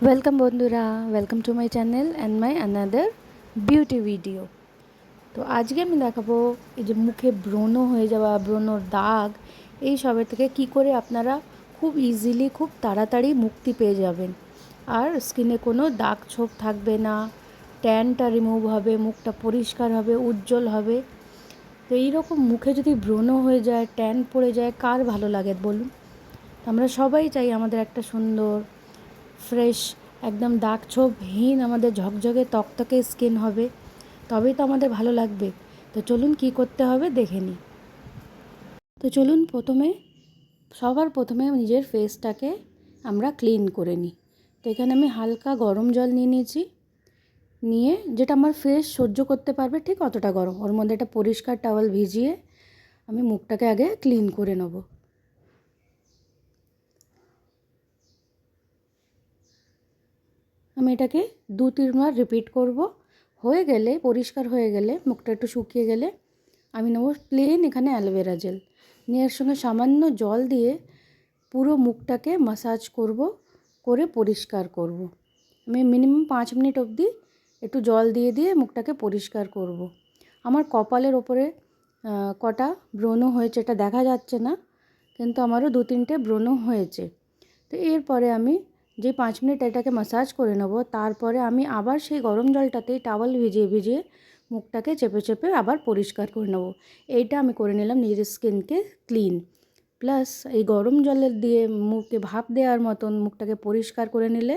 Welcome বন্ধুরা, welcome to my channel and my another beauty video. তো আজকে আমি দেখাবো এই যে মুখে ব্রণ হয়ে যাওয়া, ব্রণর দাগ, এই সবের থেকে কি করে আপনারা খুব ইজিলি, খুব তাড়াতাড়ি মুক্তি পেয়ে যাবেন। আর স্কিনে কোনো দাগ ছোপ থাকবে না, ট্যানটা রিমুভ হবে, মুখটা পরিষ্কার হবে, উজ্জ্বল হবে। তো এইরকম মুখে যদি ব্রণ হয়ে যায়, ট্যান পড়ে যায়, কার ভালো লাগে বলুন? আমরা সবাই চাই আমাদের একটা সুন্দর, ফ্রেশ, একদম দাগ ছোপহীন, আমাদের ঝকঝকে তকতকে স্কিন হবে, তবেই তো আমাদের ভালো লাগবে। তো চলুন কি করতে হবে দেখে নিই। তো চলুন সবার প্রথমে নিজের ফেসটাকে আমরা ক্লিন করে নিই। তো এখানে আমি হালকা গরম জল নিয়ে নিয়েছি, নিয়ে যেটা আমার ফেস সহ্য করতে পারবে ঠিক অতটা গরম, ওর মধ্যে একটা পরিষ্কার টাওয়াল ভিজিয়ে আমি মুখটাকে আগে ক্লিন করে নেব। আমি এটাকে 2-3 বার রিপিট করব। হয়ে গেলে, পরিষ্কার হয়ে গেলে, মুখটা একটু শুকিয়ে গেলে আমি নেব প্লেন এখানে অ্যালোভেরা জেল, নিয়ে এর সঙ্গে সামান্য জল দিয়ে পুরো মুখটাকে মাসাজ করব, করে পরিষ্কার করব। আমি মিনিমাম 5 মিনিট অবধি একটু জল দিয়ে দিয়ে মুখটাকে পরিষ্কার করব। আমার কপালের ওপরে কটা ব্রণ হয়েছে, এটা দেখা যাচ্ছে না, কিন্তু আমারও 2-3টে ব্রণ হয়েছে। তো এরপরে আমি যে 5 মিনিট এটাকে ম্যাসাজ করে নেব, তারপরে আমি আবার সেই গরম জলটাতেই টাওয়াল ভিজিয়ে ভিজিয়ে মুখটাকে চেপে চেপে আবার পরিষ্কার করে নেব। এইটা আমি করে নিলাম নিজের স্কিনকে ক্লিন। প্লাস এই গরম জলের দিয়ে মুখে ভাপ দেওয়ার মতন মুখটাকে পরিষ্কার করে নিলে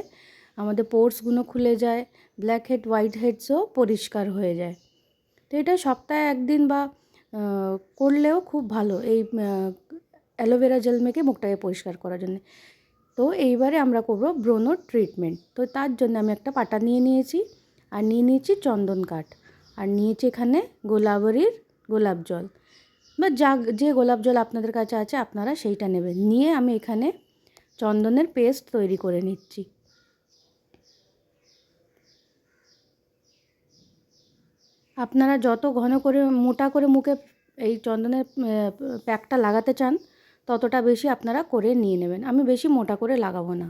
আমাদের পোর্সগুলো খুলে যায়, ব্ল্যাক হেড হোয়াইট হেডসও পরিষ্কার হয়ে যায়। তো এটা সপ্তাহে 1 দিন বা করলেও খুব ভালো, এই অ্যালোভেরা জেল মেখে মুখটাকে পরিষ্কার করার জন্য। তো এইবারে আমরা করব ব্রণর ট্রিটমেন্ট। তো তার জন্য আমি একটা পাটা নিয়ে নিয়েছি, আর নিয়ে নিয়েছি চন্দন কাঠ, আর নিয়েছি এখানে গোলাবরীর গোলাপ জল, বা যে গোলাপ জল আপনাদের কাছে আছে আপনারা সেইটা নেবেন। নিয়ে আমি এখানে চন্দনের পেস্ট তৈরি করে নিচ্ছি। আপনারা যত ঘন করে, মোটা করে মুখে এই চন্দনের প্যাকটা লাগাতে চান, ততটা বেশি আপনারা করে নিয়ে নেবেন। আমি বেশি মোটা করে লাগাবো না।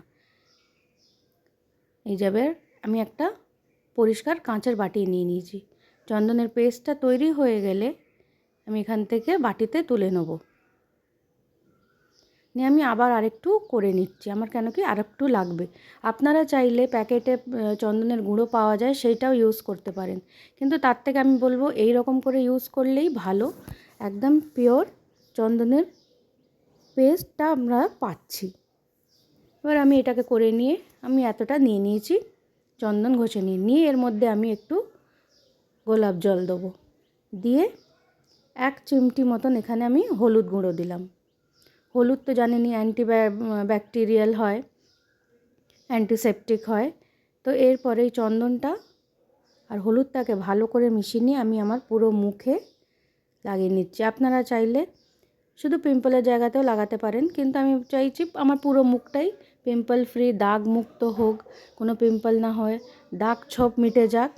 এই যাবে, আমি একটা পরিষ্কার কাঁচের বাটি নিয়ে নিয়েছি। চন্দনের পেস্টটা তৈরি হয়ে গেলে আমি এখান থেকে বাটিতে তুলে নেব। নিয়ে আমি আবার আরেকটু করে নিচ্ছি, আমার কেন কি আরেকটু লাগবে। আপনারা চাইলে প্যাকেটে চন্দনের গুঁড়ো পাওয়া যায়, সেইটাও ইউজ করতে পারেন, কিন্তু তার থেকে আমি বলবো এই রকম করে ইউজ করলেই ভালো। একদম পিওর চন্দনের পেস্টটা আমরা পাচ্ছি। এবার আমি এটাকে করে নিয়ে আমি এতটা নিয়ে নিয়েছি, চন্দন ঘষে নিয়ে এর মধ্যে আমি একটু গোলাপ জল দেবো, দিয়ে 1 চিমটি মতন এখানে আমি হলুদ গুঁড়ো দিলাম। হলুদ তো জানেনই ব্যাকটেরিয়াল হয়, অ্যান্টিসেপটিক হয়। তো এরপরে এই চন্দনটা আর হলুদটাকে ভালো করে মিশিয়ে নিয়ে আমি আমার পুরো মুখে লাগিয়ে নিচ্ছি। আপনারা চাইলে শুধু পিম্পলের জায়গাতেও লাগাতে পারেন, কিন্তু আমি চাইছি আমার পুরো মুখটাই পিম্পল ফ্রি, দাগ মুক্ত হোক, কোনো পিম্পল না হয়, দাগ ছোপ মিটে যাক।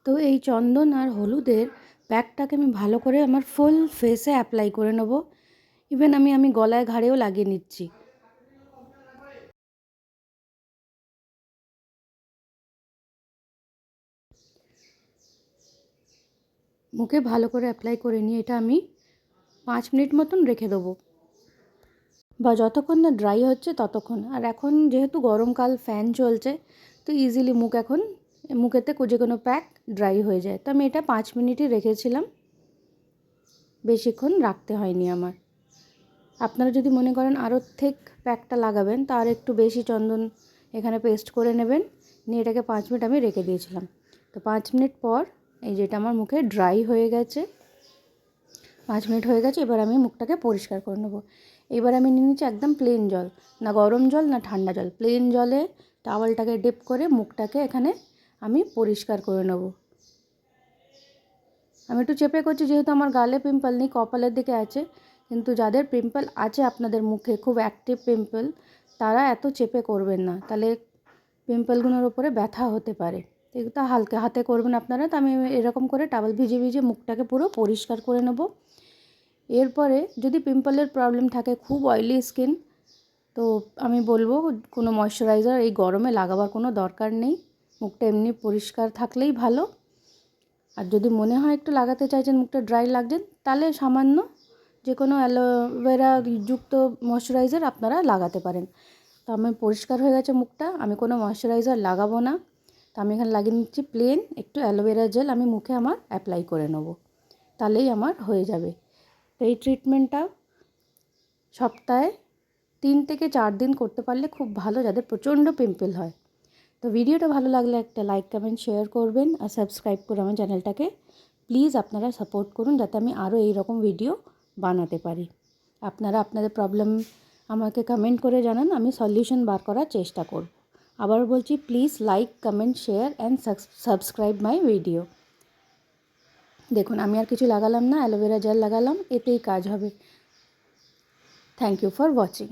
তো এই চন্দন আর হলুদের প্যাকটাকে আমি ভালো করে আমার ফুল ফেসে অ্যাপ্লাই করে নেব। ইভেন আমি গলায় ঘাড়েও লাগিয়ে নিচ্ছি। মুখে ভালো করে অ্যাপ্লাই করে নিয়ে এটা আমি 5 মিনিট মতন রেখে দেবো, বা যতক্ষণ না ড্রাই হচ্ছে ততক্ষণ। আর এখন যেহেতু গরমকাল, ফ্যান চলছে, তো ইজিলি মুখেতে যে কোনো প্যাক ড্রাই হয়ে যায়। তো আমি এটা 5 মিনিটই রেখেছিলাম, বেশিক্ষণ রাখতে হয়নি আমার। আপনারা যদি মনে করেন আরও ঠিক প্যাকটা লাগাবেন, তো আর একটু বেশি চন্দন এখানে পেস্ট করে নেবেন। নিয়ে এটাকে 5 মিনিট আমি রেখে দিয়েছিলাম। তো 5 মিনিট পর এই যেটা আমার মুখে ড্রাই হয়ে গেছে, 5 মিনিট হয়ে গেছে। এবার আমি মুখটাকে পরিষ্কার করে নেব। এবার আমি নিয়ে নিচ্ছি একদম প্লেন জল, না গরম জল না ঠান্ডা জল, প্লেন জলে টাওয়ালটাকে ডিপ করে মুখটাকে এখানে আমি পরিষ্কার করে নেব। আমি একটু চেপে করছি, যেহেতু আমার গালে পিম্পল নেই, কপালের দিকে আছে। কিন্তু যাদের পিম্পল আছে আপনাদের মুখে, খুব অ্যাক্টিভ পিম্পল, তারা এত চেপে করবেন না, তাহলে পিম্পলগুলোর উপরে ব্যথা হতে পারে। এগুলো হালকা হাতে করবেন আপনারা। তো আমি এরকম করে টাওয়াল ভিজিয়ে ভিজিয়ে মুখটাকে পুরো পরিষ্কার করে নেব। এরপরে যদি পিম্পলের প্রবলেম থাকে, খুব অয়েলি স্কিন, তো আমি বলবো কোনো ময়শ্চারাইজার এই গরমে লাগাবার কোনো দরকার নেই, মুখটা এমনি পরিষ্কার থাকলেই ভালো। আর যদি মনে হয় একটু লাগাতে চাইছেন, মুখটা ড্রাই লাগছেন, তাহলে সামান্য যে কোনো অ্যালোভেরা যুক্ত ময়শ্চারাইজার আপনারা লাগাতে পারেন। তো আমার পরিষ্কার হয়ে গেছে মুখটা, আমি কোনো ময়শ্চারাইজার লাগাবো না। তো আমি এখানে লাগিয়ে নিচ্ছি প্লেন একটু অ্যালোভেরা জেল, আমি মুখে আমার অ্যাপ্লাই করে নেবো, তাহলেই আমার হয়ে যাবে। তো এই ট্রিটমেন্টটা সপ্তাহে 3 থেকে 4 দিন করতে পারলে খুব ভালো, যাদের প্রচণ্ড পিম্পল হয়। তো ভিডিওটা ভালো লাগলে একটা লাইক কমেন্ট শেয়ার করবেন আর সাবস্ক্রাইব করে আমার চ্যানেলটাকে প্লিজ আপনারা সাপোর্ট করুন, যাতে আমি আরও এই রকম ভিডিও বানাতে পারি। আপনারা আপনাদের প্রবলেম আমাকে কমেন্ট করে জানান, আমি সলিউশন বার করার চেষ্টা করব। আবার বলছি, please like comment share and subscribe my video. দেখুন আমি আর কিছু লাগালাম না, অ্যালোভেরা জেল লাগালাম, এতেই কাজ হবে। Thank you for watching.